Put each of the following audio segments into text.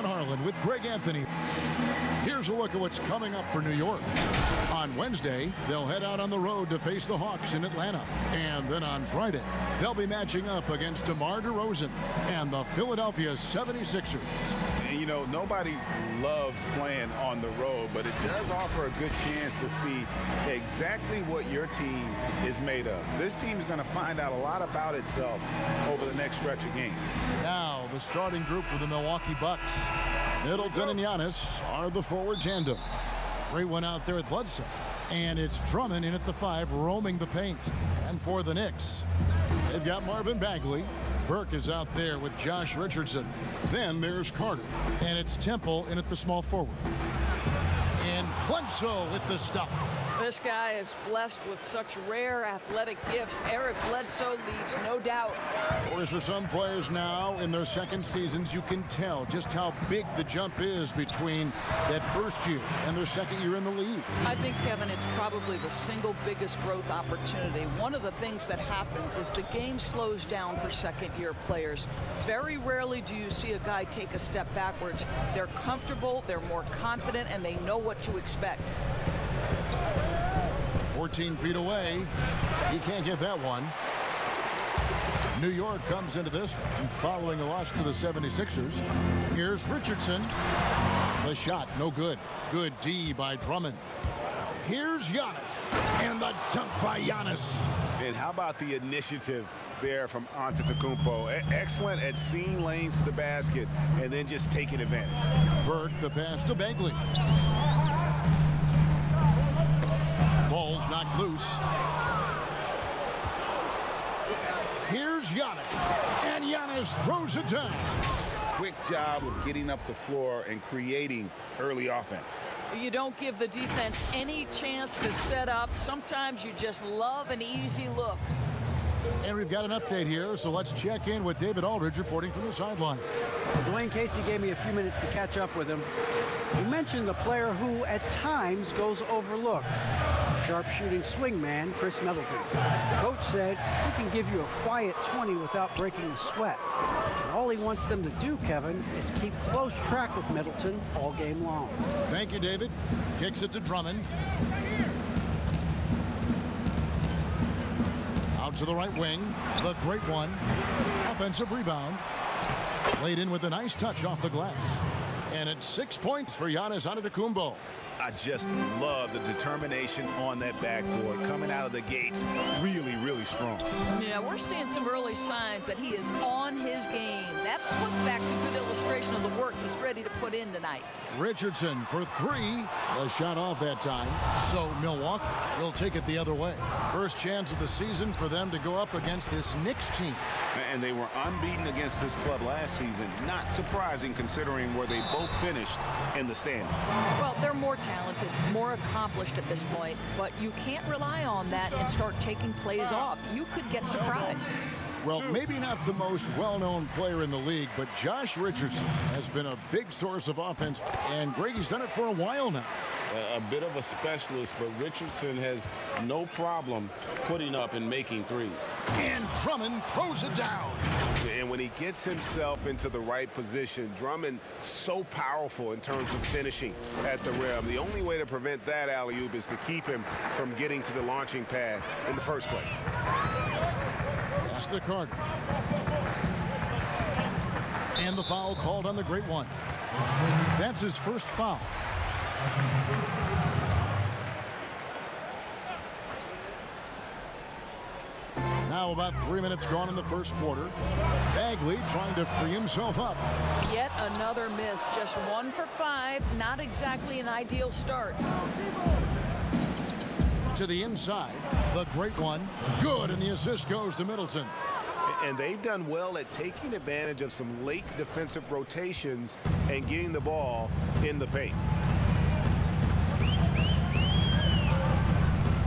Kevin Harlan with Greg Anthony. Here's a look at what's coming up for New York. On Wednesday, they'll head out on the road to face the Hawks in Atlanta. And then on Friday, they'll be matching up against DeMar DeRozan and the Philadelphia 76ers. And, you know, nobody loves playing on the road, but it does offer a good chance to see exactly what your team is made of. This team is going to find out a lot about itself over the next stretch of games. Now, the starting group for the Milwaukee Bucks. Middleton and Giannis are the forward tandem. Great one out there at Bledsoe. And it's Drummond in at the 5, roaming the paint. And for the Knicks, they've got Marvin Bagley. Burke is out there with Josh Richardson. Then there's Carter. And it's Temple in at the small forward. And Bledsoe with the stuff. This guy is blessed with such rare athletic gifts. Eric Bledsoe leaves no doubt. Whereas for some players now in their second seasons, you can tell just how big the jump is between that first year and their second year in the league. I think, Kevin, it's probably the single biggest growth opportunity. One of the things that happens is the game slows down for second-year players. Very rarely do you see a guy take a step backwards. They're comfortable, they're more confident, and they know what to expect. 14 feet away. He can't get that one. New York comes into this one following a loss to the 76ers. Here's Richardson. The shot, no good. Good D by Drummond. Here's Giannis. And the dunk by Giannis. And how about the initiative there from Antetokounmpo? Excellent at seeing lanes to the basket and then just taking advantage. Burke, the pass to Bagley. Ball's knocked loose. Here's Giannis. And Giannis throws it down. Quick job of getting up the floor and creating early offense. You don't give the defense any chance to set up. Sometimes you just love an easy look. And we've got an update here, so let's check in with David Aldridge reporting from the sideline. Dwayne Casey gave me a few minutes to catch up with him. He mentioned a player who, at times, goes overlooked. Sharpshooting swingman Chris Middleton. Coach said he can give you a quiet 20 without breaking a sweat. And all he wants them to do, Kevin, is keep close track with Middleton all game long. Thank you, David. Kicks it to Drummond. Out to the right wing. The great one. Offensive rebound. Laid in with a nice touch off the glass. And it's 6 points for Giannis Antetokounmpo. I just love the determination on that backboard coming out of the gates. Really, really strong. Yeah, we're seeing some early signs that he is on his game. That putback's a good illustration of the work he's ready to put in tonight. Richardson for 3. A shot off that time. So Milwaukee will take it the other way. First chance of the season for them to go up against this Knicks team. And they were unbeaten against this club last season. Not surprising considering where they both finished in the standings. Well, they're more talented, more accomplished at this point, but you can't rely on that and start taking plays off. You could get surprised. Well, maybe not the most well-known player in the league, but Josh Richardson has been a big source of offense, and Grady's done it for a while now. A bit of a specialist, but Richardson has no problem putting up and making threes. And Drummond throws it down. And when he gets himself into the right position, Drummond so powerful in terms of finishing at the rim. The only way to prevent that alley-oop is to keep him from getting to the launching pad in the first place. Pass to Carter. And the foul called on the great one. That's his first foul. Now about 3 minutes gone in the first quarter. Bagley trying to free himself up. Yet another miss. Just 1 for 5. Not exactly an ideal start. To the inside. The great one. Good, and the assist goes to Middleton. And they've done well at taking advantage of some late defensive rotations and getting the ball in the paint.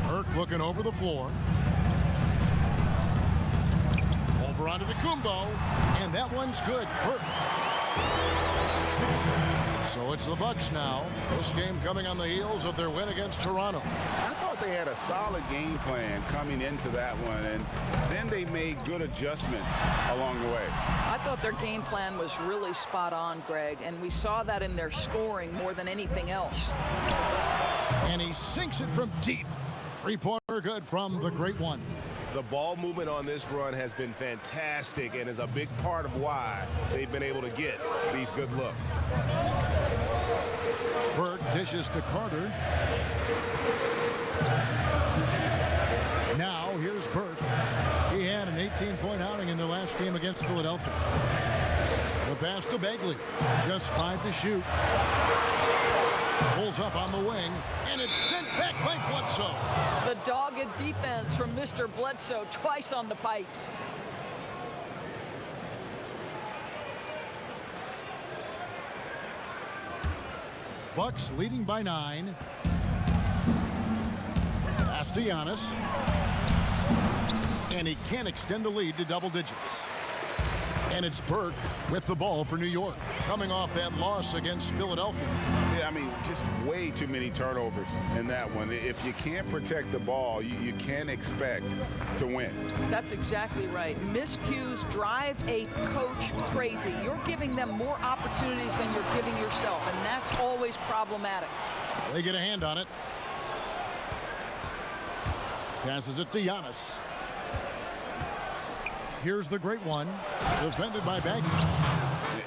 Burke looking over the floor. Over onto Kumbo, and that one's good. Burke. So it's the Bucks now. This game coming on the heels of their win against Toronto. I thought thought they had a solid game plan coming into that one, and then they made good adjustments along the way. I thought their game plan was really spot on, Greg, and we saw that in their scoring more than anything else. And he sinks it from deep. Three-pointer good from the great one. The ball movement on this run has been fantastic and is a big part of why they've been able to get these good looks. Burke dishes to Carter. Now here's Burke. He had an 18-point outing in the last game against Philadelphia. The pass to Bagley. Just 5 to shoot. Pulls up on the wing, and it's sent back by Bledsoe. The dogged defense from Mr. Bledsoe twice on the pipes. Bucks leading by 9. Pass to Giannis. And he can't extend the lead to double digits. And it's Burke with the ball for New York, coming off that loss against Philadelphia. Yeah, I mean, just way too many turnovers in that one. If you can't protect the ball, you can't expect to win. That's exactly right. Miscues drive a coach crazy. You're giving them more opportunities than you're giving yourself, and that's always problematic. They get a hand on it. Passes it to Giannis. Here's the great one, defended by Bagley.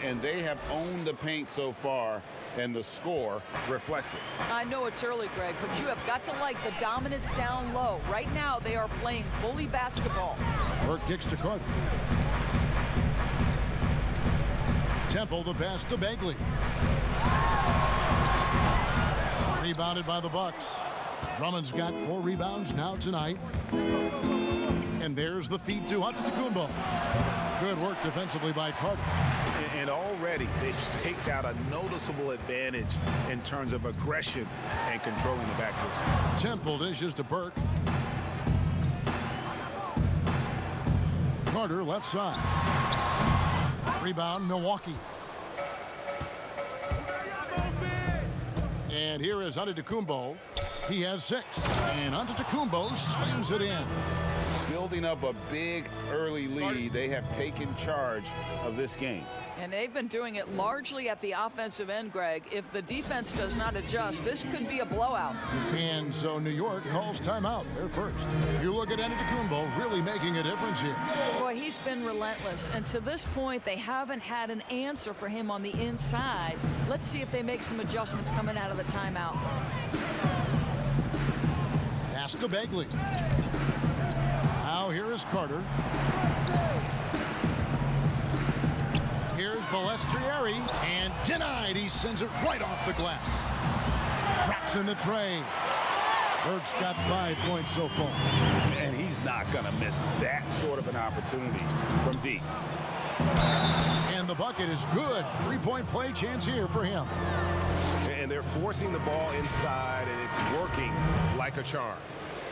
And they have owned the paint so far, and the score reflects it. I know it's early, Greg, but you have got to like the dominance down low. Right now, they are playing bully basketball. Burke kicks to Carter. Temple the pass to Bagley. Rebounded by the Bucks. Drummond's got 4 rebounds now tonight. And there's the feed to Antetokounmpo. Good work defensively by Carter. And already they've staked out a noticeable advantage in terms of aggression and controlling the backcourt. Temple dishes to Burke. Carter left side. Rebound Milwaukee. And here is Antetokounmpo. He has 6. And Antetokounmpo slams it in. Building up a big early lead, they have taken charge of this game. And they've been doing it largely at the offensive end, Greg. If the defense does not adjust, this could be a blowout. And so New York calls timeout. They're first. You look at Antetokounmpo really making a difference here. Boy, he's been relentless. And to this point, they haven't had an answer for him on the inside. Let's see if they make some adjustments coming out of the timeout. Pass to Bagley. Now here is Carter. Here's Balestrieri, and denied. He sends it right off the glass. Traps in the tray. Burke's got 5 points so far. And he's not going to miss that sort of an opportunity from deep. And the bucket is good. 3-point play chance here for him. And they're forcing the ball inside, and it's working like a charm.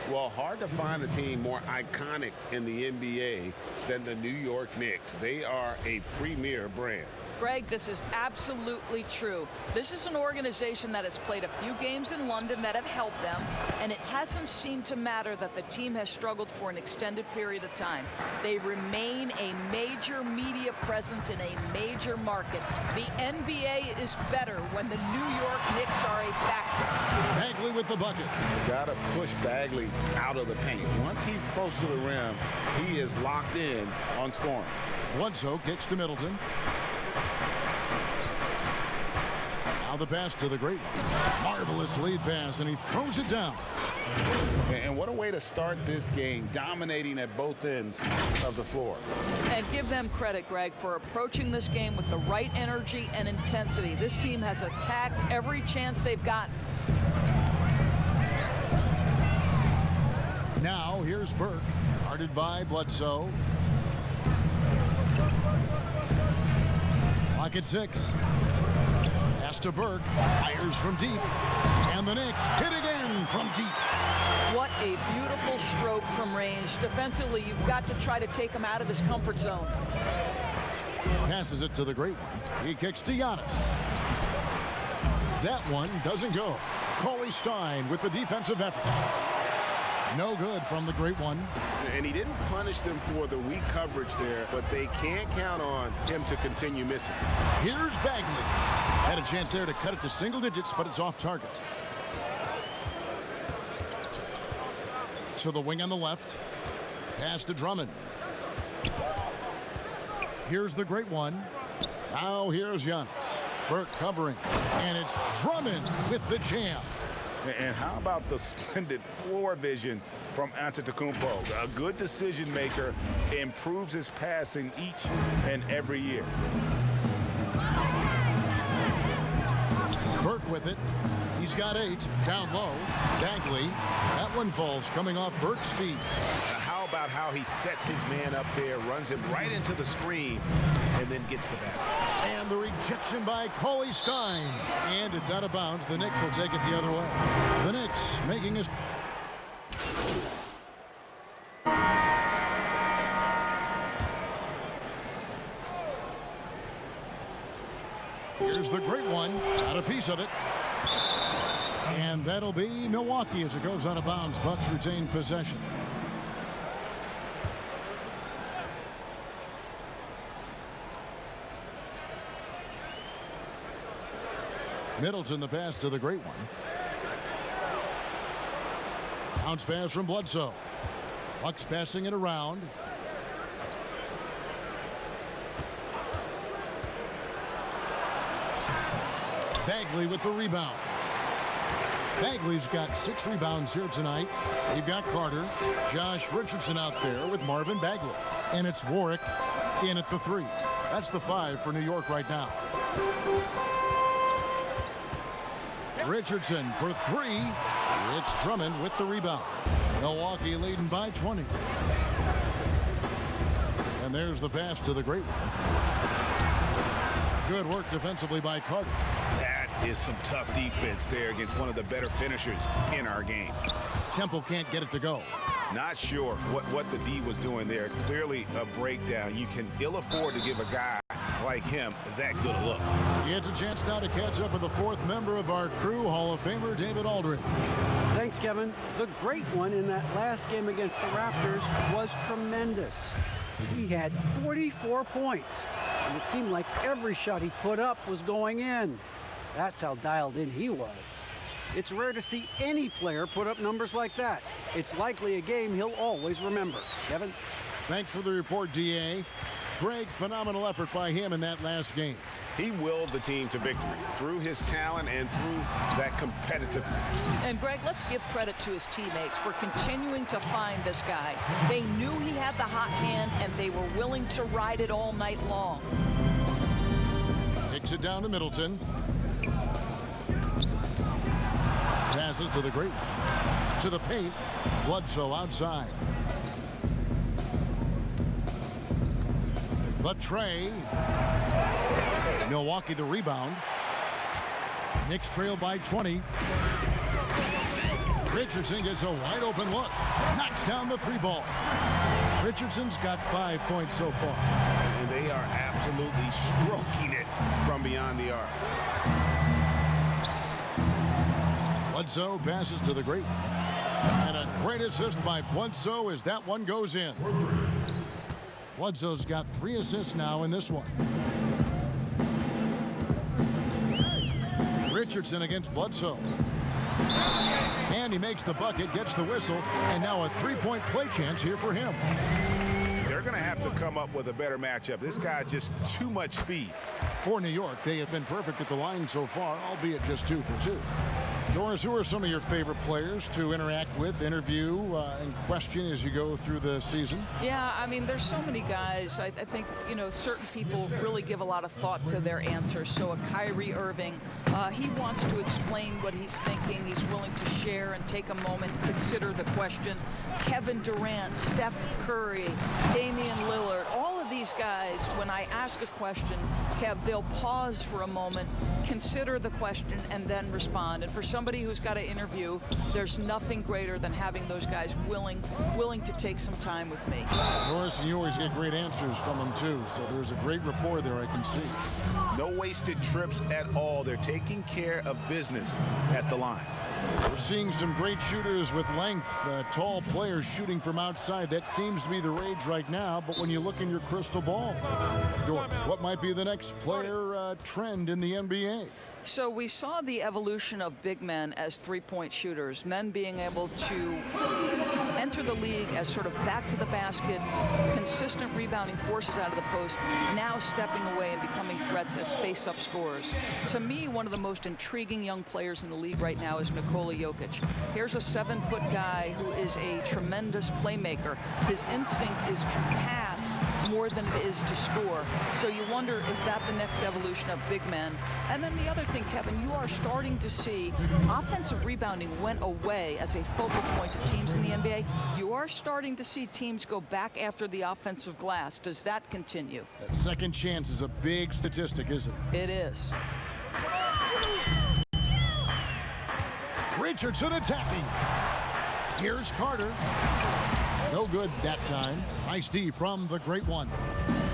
Well, hard to find a team more iconic in the NBA than the New York Knicks. They are a premier brand. Greg, this is absolutely true. This is an organization that has played a few games in London that have helped them, and it hasn't seemed to matter that the team has struggled for an extended period of time. They remain a major media presence in a major market. The NBA is better when the New York Knicks are a factor. Bagley with the bucket. Got to push Bagley out of the paint. Once he's close to the rim, he is locked in on scoring. Bledsoe kicks to Middleton. Now the pass to the great one. Marvelous lead pass, and he throws it down. And what a way to start this game, dominating at both ends of the floor. And give them credit, Greg, for approaching this game with the right energy and intensity. This team has attacked every chance they've gotten. Now here's Burke, guarded by Bledsoe. Clock at 6. Pass to Burke, fires from deep, and the Knicks hit again from deep. What a beautiful stroke from range. Defensively, you've got to try to take him out of his comfort zone. Passes it to the great one. He kicks to Giannis. That one doesn't go. Cauley Stein with the defensive effort. No good from the great one. And he didn't punish them for the weak coverage there, but they can't count on him to continue missing. Here's Bagley. Had a chance there to cut it to single digits, but it's off target. To the wing on the left. Pass to Drummond. Here's the great one. Now here's Giannis. Burke covering. And it's Drummond with the jam. And how about the splendid floor vision from Antetokounmpo? A good decision maker, improves his passing each and every year. Burke with it. He's got 8. Down low. Bagley. That one falls coming off Burke's feet. How about how he sets his man up there, runs him right into the screen, and then gets the basket. And the rejection by Cauley Stein. And it's out of bounds. The Knicks will take it the other way. The Knicks making his... Here's the great one. Got a piece of it. And that'll be Milwaukee as it goes out of bounds. Bucks retain possession. Middleton the pass to the great one. Bounce pass from Bledsoe. Bucks passing it around. Bagley with the rebound. Bagley's got 6 rebounds here tonight. They've got Carter, Josh Richardson out there with Marvin Bagley. And it's Warwick in at the 3. That's the 5 for New York right now. Richardson for 3. It's Drummond with the rebound. Milwaukee leading by 20. And there's the pass to the great one. Good work defensively by Carter. That is some tough defense there against one of the better finishers in our game. Temple can't get it to go. Not sure what the D was doing there. Clearly a breakdown. You can ill afford to give a guy like him that good a look. He gets a chance now to catch up with the 4th member of our crew, Hall of Famer David Aldridge. Thanks, Kevin. The great one in that last game against the Raptors was tremendous. He had 44 points, and it seemed like every shot he put up was going in. That's how dialed in he was. It's rare to see any player put up numbers like that. It's likely a game he'll always remember. Kevin? Thanks for the report, D.A. Greg, phenomenal effort by him in that last game. He willed the team to victory through his talent and through that competitiveness. And Greg, let's give credit to his teammates for continuing to find this guy. They knew he had the hot hand, and they were willing to ride it all night long. Kicks it down to Middleton. Passes to the great one. To the paint. Bledsoe outside. The tray. Milwaukee the rebound. Knicks trail by 20. Richardson gets a wide open look. Knocks down the 3 ball. Richardson's got 5 points so far. And they are absolutely stroking it from beyond the arc. Bledsoe passes to the great one. And a great assist by Bledsoe as that one goes in. Bledsoe's got 3 assists now in this one. Richardson against Bledsoe. And he makes the bucket, gets the whistle, and now a 3-point play chance here for him. They're going to have to come up with a better matchup. This guy just too much speed. For New York, they have been perfect at the line so far, albeit just 2 for 2. Doris, who are some of your favorite players to interact with, interview, and question as you go through the season? Yeah, I mean, there's so many guys. I think, you know, certain people really give a lot of thought to their answers. So a Kyrie Irving, he wants to explain what he's thinking. He's willing to share and take a moment, consider the question. Kevin Durant, Steph Curry, Damian Lillard, all of these guys, when I ask a question, Kev, they'll pause for a moment, consider the question, and then respond. And for somebody who's got to interview, there's nothing greater than having those guys willing to take some time with me. Doris, and you always get great answers from them too, so there's a great rapport there, I can see. No wasted trips at all. They're taking care of business at the line. We're seeing some great shooters with length, tall players shooting from outside. That seems to be the rage right now, but when you look in your crystal ball, Doris, what might be the next player trend in the NBA? So we saw the evolution of big men as three-point shooters, men being able to enter the league as sort of back to the basket, consistent rebounding forces out of the post, now stepping away and becoming threats as face-up scorers. To me, one of the most intriguing young players in the league right now is Nikola Jokic. Here's a 7-foot guy who is a tremendous playmaker. His instinct is to pass more than it is to score. So you wonder, is that the next evolution of big men? And then the other thing, Kevin, you are starting to see offensive rebounding went away as a focal point of teams in the NBA. You are starting to see teams go back after the offensive glass. Does that continue? That second chance is a big statistic, isn't it? It is. Richardson attacking. Here's Carter. No good that time. Nice D from the great one.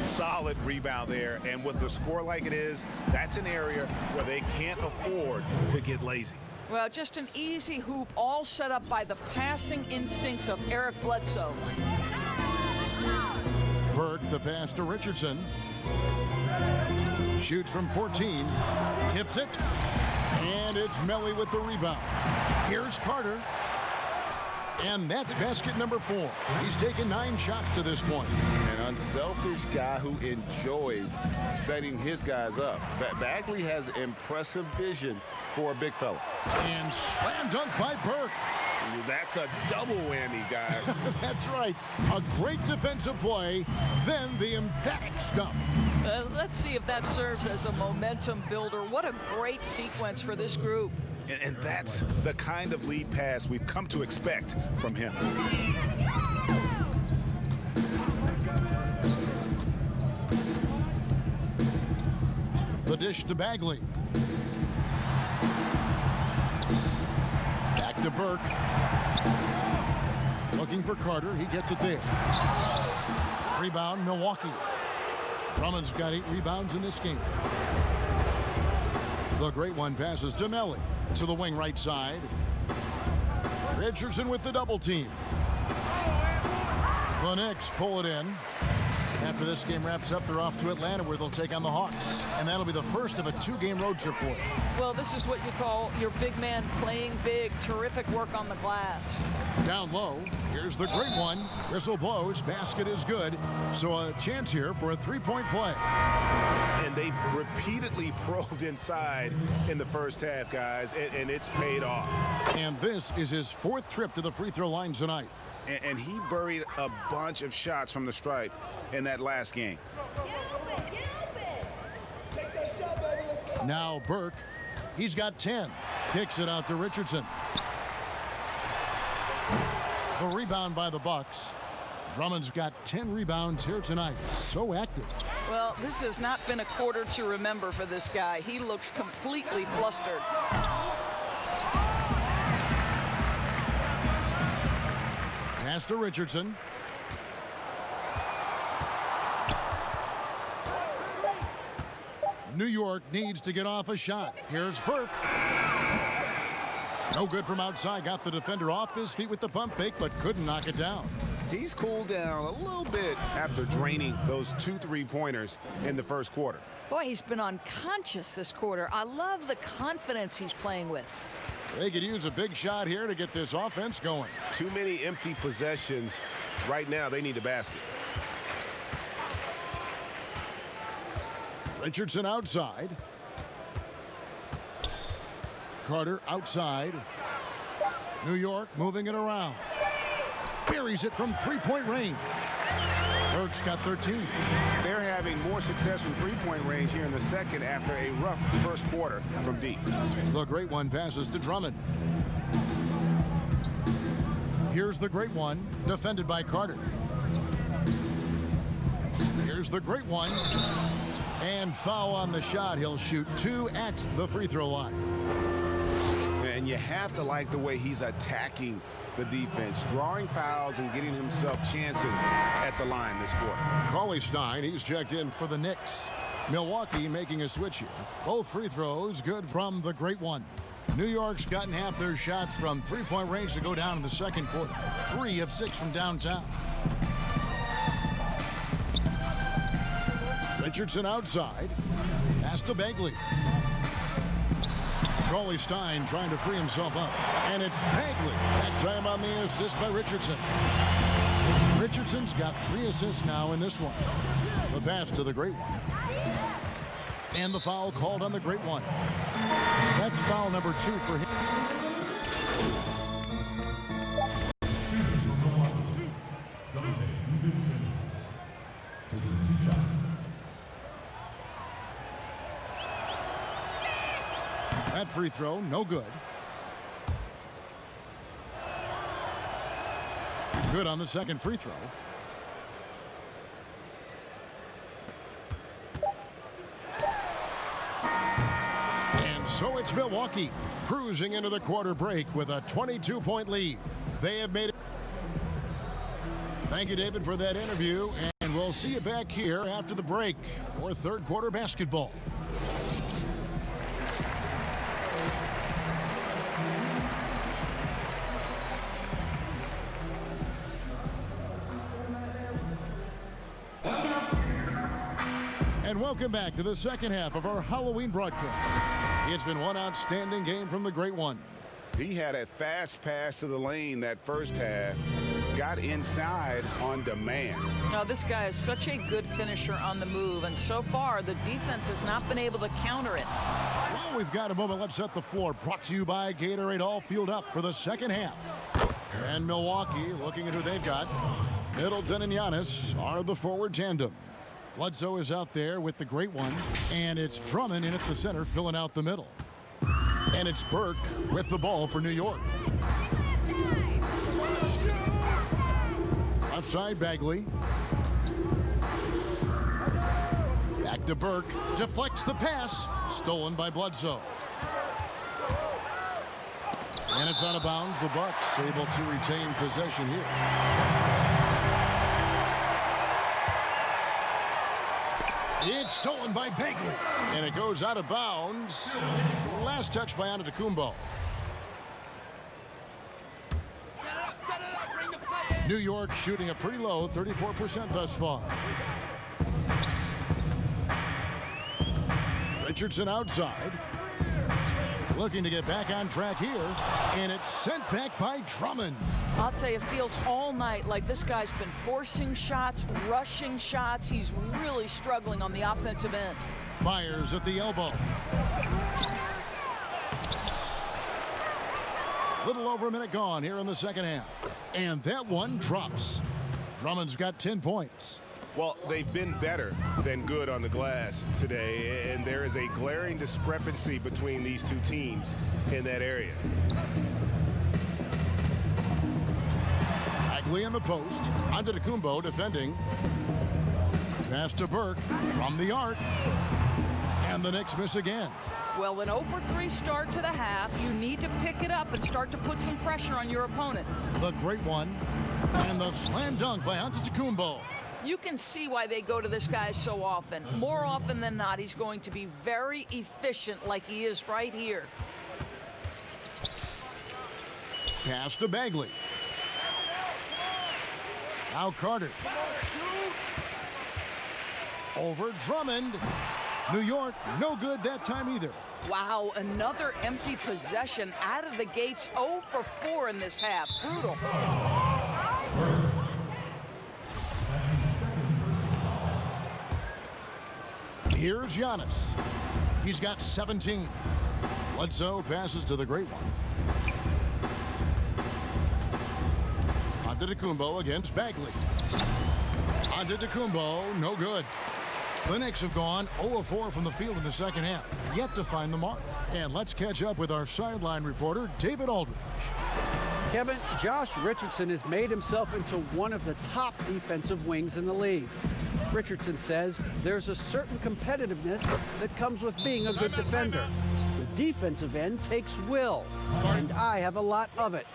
Solid rebound there, and with the score like it is, that's an area where they can't afford to get lazy. Well, just an easy hoop, all set up by the passing instincts of Eric Bledsoe. Burke, the pass to Richardson. Shoots from 14. Tips it. And it's Melly with the rebound. Here's Carter. And that's basket number 4. He's taken 9 shots to this point. An unselfish guy who enjoys setting his guys up. Bagley has impressive vision for a big fella. And slam dunk by Burke. That's a double whammy, guys. That's right. A great defensive play, then the emphatic stuff. Let's see if that serves as a momentum builder. What a great sequence for this group. And that's the kind of lead pass we've come to expect from him. The dish to Bagley. Back to Burke. Looking for Carter. He gets it there. Rebound, Milwaukee. Drummond's got 8 rebounds in this game. The great one passes to Melly. To the wing right side. Richardson with the double team. The Knicks pull it in. After this game wraps up, they're off to Atlanta where they'll take on the Hawks. And that'll be the first of a 2-game road trip for them. Well, this is what you call your big man playing big. Terrific work on the glass. Down low, here's the great one. Whistle blows, basket is good. So a chance here for a 3-point play. And they've repeatedly probed inside in the first half, guys, and it's paid off. And this is his 4th trip to the free throw line tonight. And he buried a bunch of shots from the stripe in that last game. Now Burke, he's got 10. Kicks it out to Richardson. The rebound by the Bucks. Drummond's got 10 rebounds here tonight. So active. Well, this has not been a quarter to remember for this guy. He looks completely flustered. Pass to Richardson. New York needs to get off a shot. Here's Burke. No good from outside. Got the defender off his feet with the pump fake, but couldn't knock it down. He's cooled down a little bit after draining those 2 3-pointers in the first quarter. Boy, he's been unconscious this quarter. I love the confidence he's playing with. They could use a big shot here to get this offense going. Too many empty possessions. Right now, they need a basket. Richardson outside. Carter outside. New York moving it around. Buries it from 3-point range. Burke's got 13. They're having more success from 3-point range here in the second after a rough first quarter from deep. The great one passes to Drummond. Here's the great one, defended by Carter. Here's the great one. And foul on the shot. He'll shoot 2 at the free throw line. And you have to like the way he's attacking the defense, drawing fouls and getting himself chances at the line this quarter. Cauley-Stein, he's checked in for the Knicks. Milwaukee making a switch here. Both free throws good from the great one. New York's gotten half their shots from three-point range to go down in the second quarter. 3 of 6 from downtown. Richardson outside. Pass to Bagley. Coley Stein trying to free himself up. And it's Bagley. That time on the assist by Richardson. Richardson's got 3 assists now in this one. The pass to the Great One. And the foul called on the Great One. That's foul number 2 for him. That free throw, no good. Good on the second free throw. And so it's Milwaukee cruising into the quarter break with a 22-point lead. They have made it. Thank you, David, for that interview. And we'll see you back here after the break for third quarter basketball. And welcome back to the second half of our Halloween broadcast. It's been one outstanding game from the Great One. He had a fast pass to the lane that first half. Got inside on demand. Now, this guy is such a good finisher on the move, and so far the defense has not been able to counter it. Well, we've got a moment. Let's set the floor. Brought to you by Gatorade. All fueled up for the second half. And Milwaukee looking at who they've got. Middleton and Giannis are the forward tandem. Bledsoe is out there with the Great One, and it's Drummond in at the center filling out the middle. And it's Burke with the ball for New York. Left side, Bagley. Back to Burke. Deflects the pass. Stolen by Bledsoe. And it's out of bounds. The Bucks able to retain possession here. It's stolen by Bagley. And it goes out of bounds. Last touch by Antetokounmpo. New York shooting a pretty low 34% thus far. Richardson outside. Looking to get back on track here. And it's sent back by Drummond. I'll tell you, it feels all night like this guy's been forcing shots, rushing shots. He's really struggling on the offensive end. Fires at the elbow. Little over a minute gone here in the second half. And that one drops. Drummond's got 10 points. Well, they've been better than good on the glass today, and there is a glaring discrepancy between these two teams in that area. Bagley in the post. Antetokounmpo defending. Pass to Burke from the arc. And the Knicks miss again. Well, an 0-for-3 start to the half. You need to pick it up and start to put some pressure on your opponent. The Great One. And the slam dunk by Antetokounmpo. You can see why they go to this guy so often. More often than not, he's going to be very efficient like he is right here. Pass to Bagley. Now Carter. Over Drummond. New York, no good that time either. Wow, another empty possession out of the gates. 0-for-4 in this half. Brutal. Here's Giannis. He's got 17. Bledsoe passes to the Great One. Antetokounmpo against Bagley. Antetokounmpo, no good. The Knicks have gone 0-4 from the field in the second half, yet to find the mark. And let's catch up with our sideline reporter, David Aldridge. Kevin, Josh Richardson has made himself into one of the top defensive wings in the league. Richardson says there's a certain competitiveness that comes with being a good defender. The defensive end takes will, and I have a lot of it.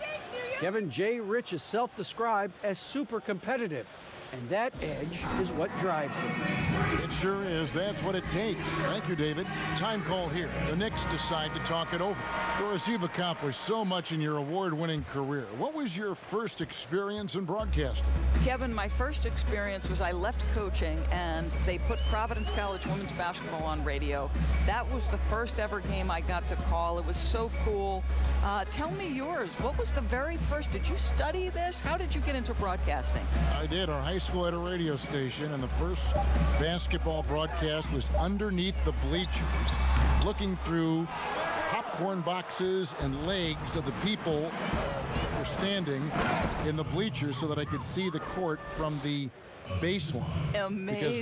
Kevin, J. Rich is self-described as super competitive, and that edge is what drives him. It sure is. That's what it takes. Thank you, David. Time call here. The Knicks decide to talk it over. Doris, you've accomplished so much in your award-winning career. What was your first experience in broadcasting? Kevin, my first experience was I left coaching and they put Providence College women's basketball on radio. That was the first ever game I got to call. It was so cool. Tell me yours. What was the very first? Did you study this? How did you get into broadcasting? I did. Our high school had a radio station, and the first basketball broadcast was underneath the bleachers, looking through popcorn boxes and legs of the people that were standing in the bleachers so that I could see the court from the baseline. Amazing. Because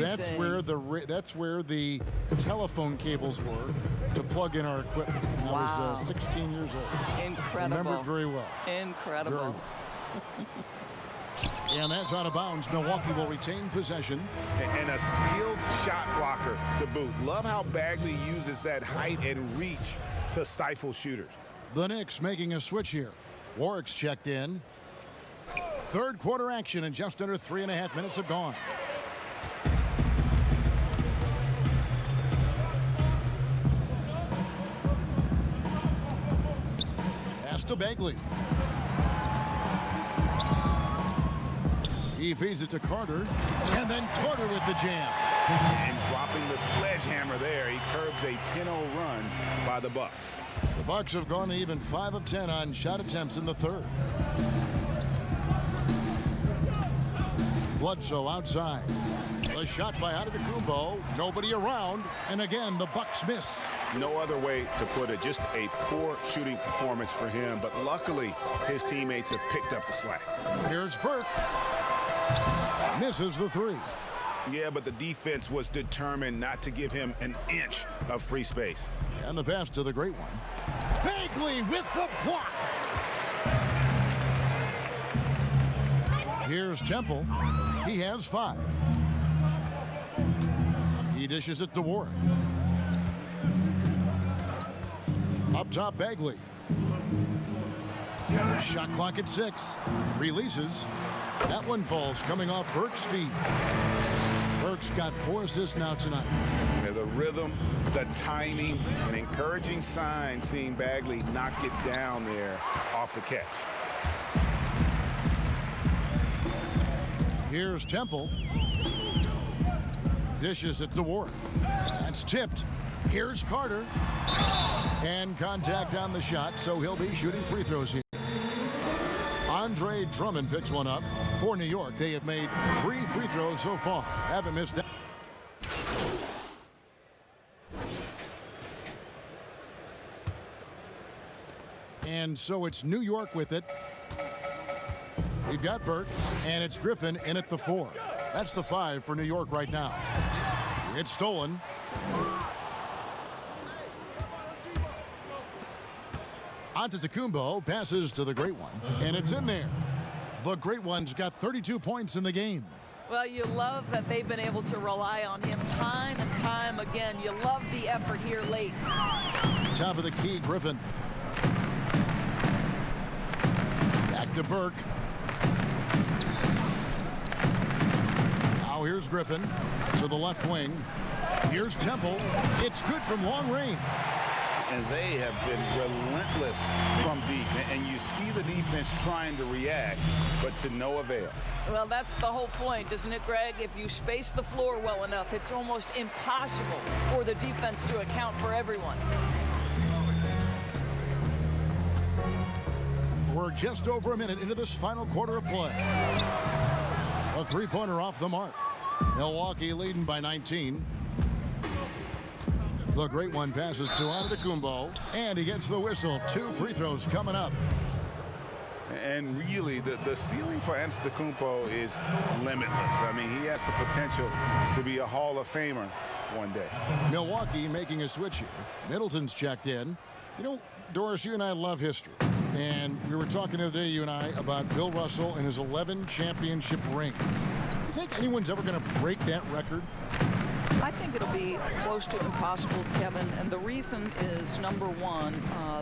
that's where the telephone cables were to plug in our equipment. And Wow. I was 16 years old. Incredible. Remember it very well. Incredible. And that's out of bounds. Milwaukee will retain possession. And a skilled shot blocker to boot. Love how Bagley uses that height and reach to stifle shooters. The Knicks making a switch here. Warwick's checked in. Third quarter action, and just under 3.5 minutes have gone. Pass to Bagley. He feeds it to Carter, and then Carter with the jam. And dropping the sledgehammer there, he curbs a 10-0 run by the Bucks. The Bucks have gone to even 5 of 10 on shot attempts in the third. Bledsoe outside. The shot by Antetokounmpo. Nobody around, and again the Bucks miss. No other way to put it, just a poor shooting performance for him, but luckily his teammates have picked up the slack. Here's Burke. Misses the three. Yeah, but the defense was determined not to give him an inch of free space. And the pass to the great one. Bagley with the block. Here's Temple. He has 5. He dishes it to Warwick. Up top, Bagley. Shot clock at 6. Releases. That one falls coming off Burke's feet. Burke's got 4 assists now tonight. Yeah, the rhythm, the timing, an encouraging sign seeing Bagley knock it down there off the catch. Here's Temple. Dishes it to Warwick. That's tipped. Here's Carter. And contact on the shot, so he'll be shooting free throws here. Andre Drummond picks one up for New York. They have made 3 free throws so far. Haven't missed that. And so it's New York with it. We've got Burke, and it's Griffin in at the 4. That's the 5 for New York right now. It's stolen. Antetokounmpo passes to the great one, and it's in there. The great one's got 32 points in the game. Well, you love that they've been able to rely on him time and time again. You love the effort here late. Top of the key, Griffin. Back to Burke. Now here's Griffin to the left wing. Here's Temple. It's good from long range. And they have been relentless from deep. And you see the defense trying to react, but to no avail. Well, that's the whole point, isn't it, Greg? If you space the floor well enough, it's almost impossible for the defense to account for everyone. We're just over a minute into this final quarter of play. A three-pointer off the mark. Milwaukee leading by 19. The great one passes to Antetokounmpo, and he gets the whistle. 2 free throws coming up. And really, the ceiling for Antetokounmpo is limitless. I mean, he has the potential to be a Hall of Famer one day. Milwaukee making a switch here. Middleton's checked in. You know, Doris, you and I love history. And we were talking the other day, you and I, about Bill Russell and his 11 championship rings. You think anyone's ever going to break that record? I think it'll be close to impossible, Kevin, and the reason is, number one,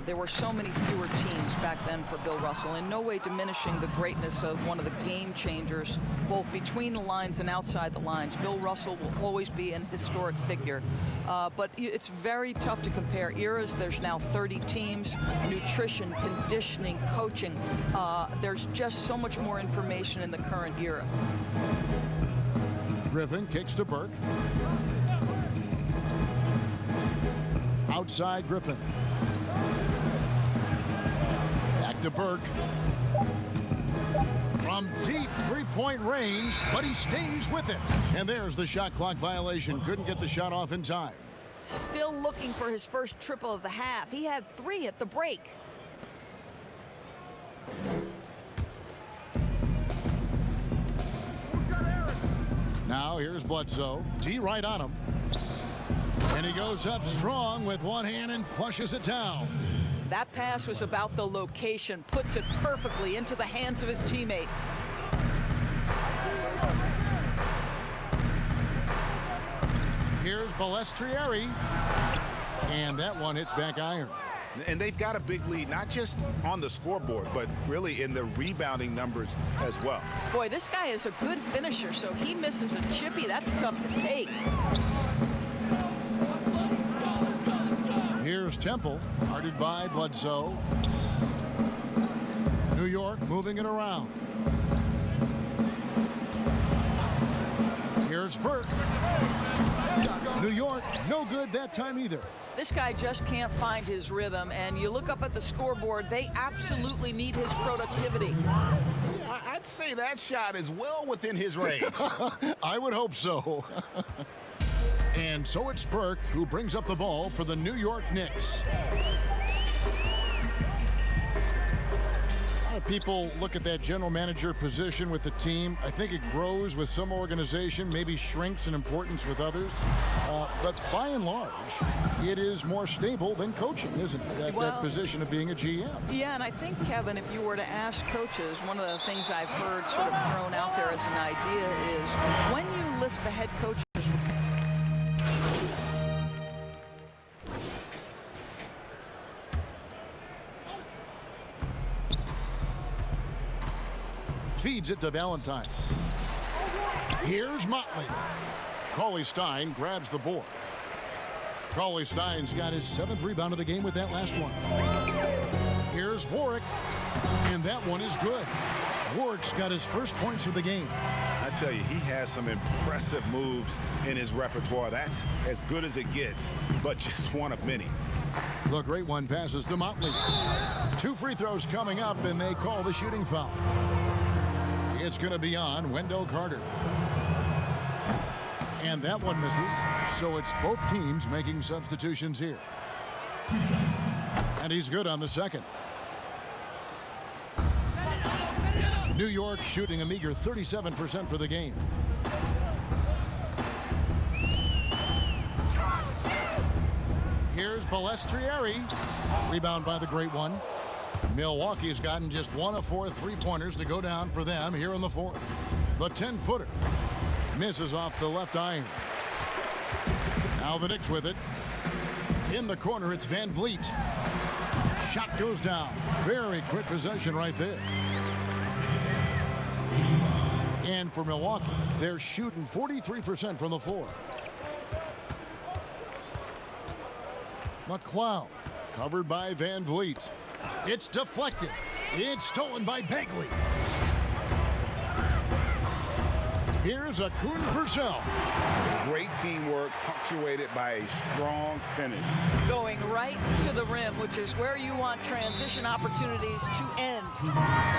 there were so many fewer teams back then for Bill Russell, in no way diminishing the greatness of one of the game changers, both between the lines and outside the lines. Bill Russell will always be an historic figure, but it's very tough to compare eras. There's now 30 teams, nutrition, conditioning, coaching. There's just so much more information in the current era. Griffin kicks to Burke. Outside Griffin. Back to Burke. From deep three-point range, but he stays with it. And there's the shot clock violation. Couldn't get the shot off in time. Still looking for his first triple of the half. He had 3 at the break. Now here's Bledsoe. D right on him. And he goes up strong with one hand and flushes it down. That pass was about the location, puts it perfectly into the hands of his teammate. Here's Balestrieri. And that one hits back iron. And they've got a big lead, not just on the scoreboard, but really in the rebounding numbers as well. Boy, this guy is a good finisher, so he misses a chippy. That's tough to take. Here's Temple, guarded by Bledsoe. New York moving it around. Here's Burke. New York, no good that time either. This guy just can't find his rhythm, and you look up at the scoreboard, they absolutely need his productivity. I'd say that shot is well within his range. I would hope so. And so it's Burke who brings up the ball for the New York Knicks. A lot of people look at that general manager position with the team. I think it grows with some organization, maybe shrinks in importance with others. But by and large, it is more stable than coaching, isn't it? That position of being a GM. Yeah, and I think, Kevin, if you were to ask coaches, one of the things I've heard sort of thrown out there as an idea is when you list the head coaches. Feeds it to Valentine. Here's Motley. Cauley-Stein grabs the board. Cauley-Stein's got his 7th rebound of the game with that last one. Here's Warwick, and that one is good. Warwick's got his first points of the game. I tell you, he has some impressive moves in his repertoire. That's as good as it gets, but just one of many. The great one passes to Motley. 2 free throws coming up, and they call the shooting foul. It's going to be on Wendell Carter. And that one misses, so it's both teams making substitutions here. And he's good on the second. New York shooting a meager 37% for the game. Here's Balestrieri. Rebound by the great one. Milwaukee's gotten just 1 of 4 3-pointers to go down for them here in the 4th. The 10-footer misses off the left iron. Now the Knicks with it. In the corner, it's Van Vliet. Shot goes down. Very quick possession right there. And for Milwaukee, they're shooting 43% from the floor. McLeod, covered by Van Vliet. It's deflected. It's stolen by Bagley. Here's Akun Purcell. Great teamwork punctuated by a strong finish. Going right to the rim, which is where you want transition opportunities to end.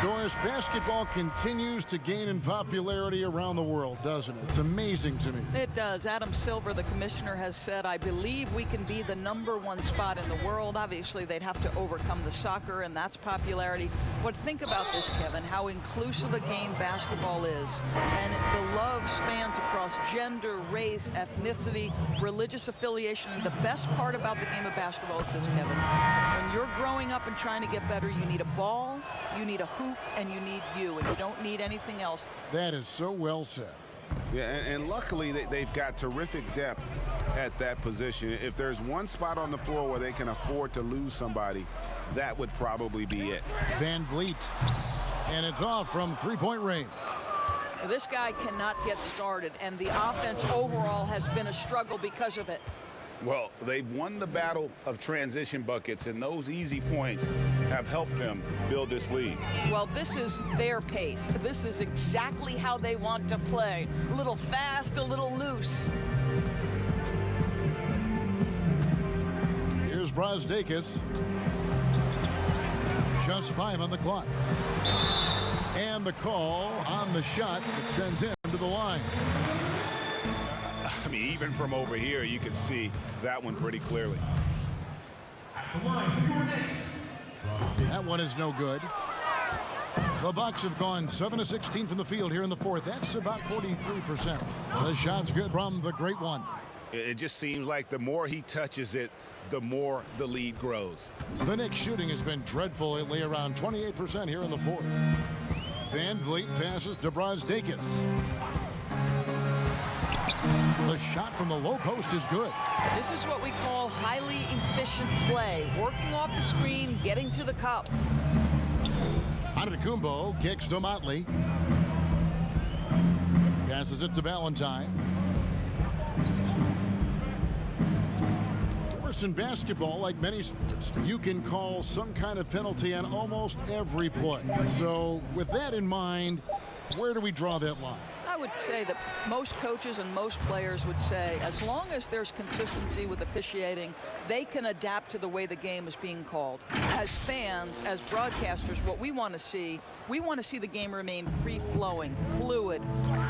Doris, basketball continues to gain in popularity around the world, doesn't it? It's amazing to me. It does. Adam Silver, the commissioner, has said, I believe we can be the #1 spot in the world. Obviously, they'd have to overcome the soccer, and that's popularity. But think about this, Kevin, how inclusive a game basketball is. And the love spans across gender, race, ethnicity, religious affiliation. And the best part about the game of basketball is this, Kevin. When you're growing up and trying to get better, you need a ball, you need a hoop, and you need you. And you don't need anything else. That is so well said. Yeah, and luckily they've got terrific depth at that position. If there's one spot on the floor where they can afford to lose somebody, that would probably be it. Van Vliet, and it's off from three-point range. This guy cannot get started, and the offense overall has been a struggle because of it. Well, they've won the battle of transition buckets, and those easy points have helped them build this lead. Well, this is their pace. This is exactly how they want to play. A little fast, a little loose. Here's Brazdeikis. Just 5 on the clock. And the call on the shot that sends him to the line. I mean, even from over here, you can see that one pretty clearly. That one is no good. The Bucks have gone 7 of 16 from the field here in the fourth. That's about 43%. The shot's good from the great one. It just seems like the more he touches it, the more the lead grows. The Knicks shooting has been dreadful lately, around 28% here in the fourth. Van Vliet passes to Brazdeikis. The shot from the low post is good. This is what we call highly efficient play. Working off the screen, getting to the cup. Antetokounmpo kicks to Motley. Passes it to Valentine. Of course, in basketball, like many sports, you can call some kind of penalty on almost every play. So with that in mind, where do we draw that line? I would say that most coaches and most players would say as long as there's consistency with officiating, they can adapt to the way the game is being called. As fans, as broadcasters, what we want to see the game remain free-flowing, fluid,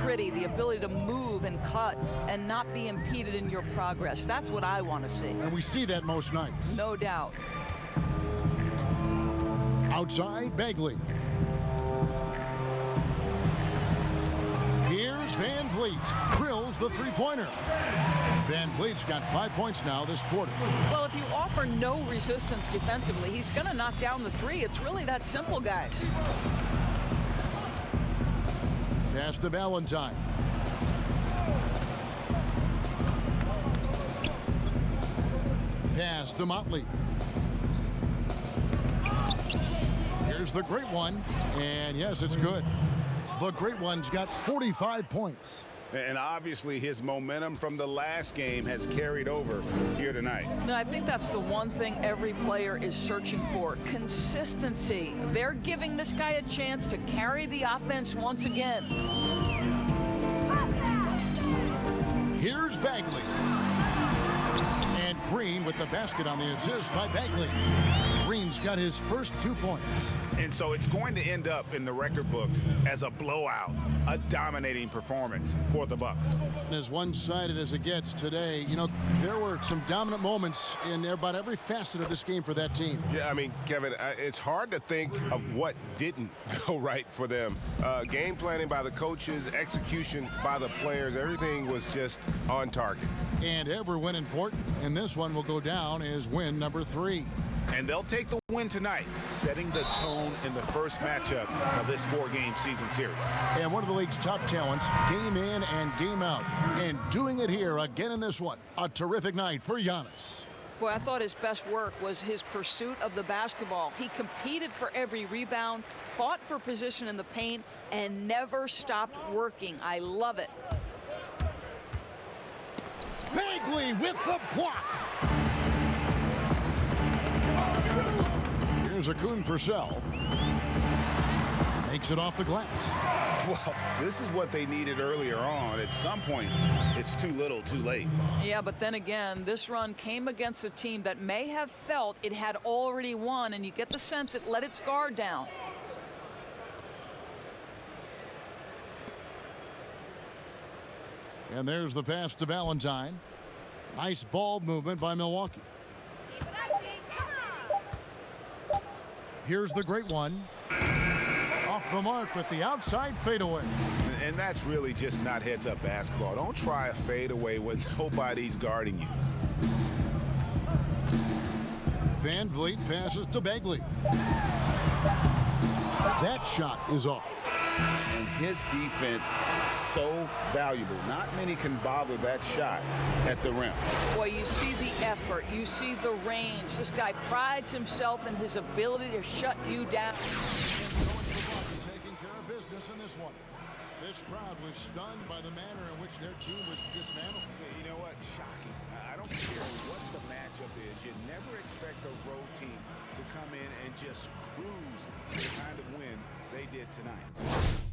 pretty, the ability to move and cut and not be impeded in your progress. That's what I want to see. And we see that most nights. No doubt. Outside, Bagley. Here's Van Vliet. Drills the three-pointer. Van Vliet's got 5 points now this quarter. Well, if you offer no resistance defensively, he's going to knock down the three. It's really that simple, guys. Pass to Valentine. Pass to Motley. Here's the great one. And yes, it's good. The great one's got 45 points. And obviously his momentum from the last game has carried over here tonight. No, I think that's the one thing every player is searching for. Consistency. They're giving this guy a chance to carry the offense once again. Here's Bagley. And Green with the basket on the assist by Bagley. Green's got his first 2 points. And so it's going to end up in the record books as a blowout, a dominating performance for the Bucks. As one-sided as it gets today, you know, there were some dominant moments in about every facet of this game for that team. Yeah, I mean, Kevin, it's hard to think of what didn't go right for them. Game planning by the coaches, execution by the players, everything was just on target. And every win important, and this one will go down as win number 3. And they'll take the win tonight, setting the tone in the first matchup of this 4-game season series. And one of the league's top talents, game in and game out. And doing it here again in this one. A terrific night for Giannis. Boy, I thought his best work was his pursuit of the basketball. He competed for every rebound, fought for position in the paint, and never stopped working. I love it. Bagley with the block. Here's Akun Purcell. Makes it off the glass. Well, this is what they needed earlier on. At some point, it's too little, too late. Yeah, but then again, this run came against a team that may have felt it had already won, and you get the sense it let its guard down. And there's the pass to Valentine. Nice ball movement by Milwaukee. Here's the great one. Off the mark with the outside fadeaway. And that's really just not heads-up basketball. Don't try a fadeaway when nobody's guarding you. Van Vliet passes to Bagley. That shot is off. And his defense so valuable. Not many can bother that shot at the rim. Boy, you see the effort, you see the range. This guy prides himself in his ability to shut you down. Taking care of business in this one. This crowd was stunned by the manner in which their team was dismantled. You know what? Shocking. I don't care what the matchup is. You never expect a road team to come in and just cruise the kind of win they did tonight.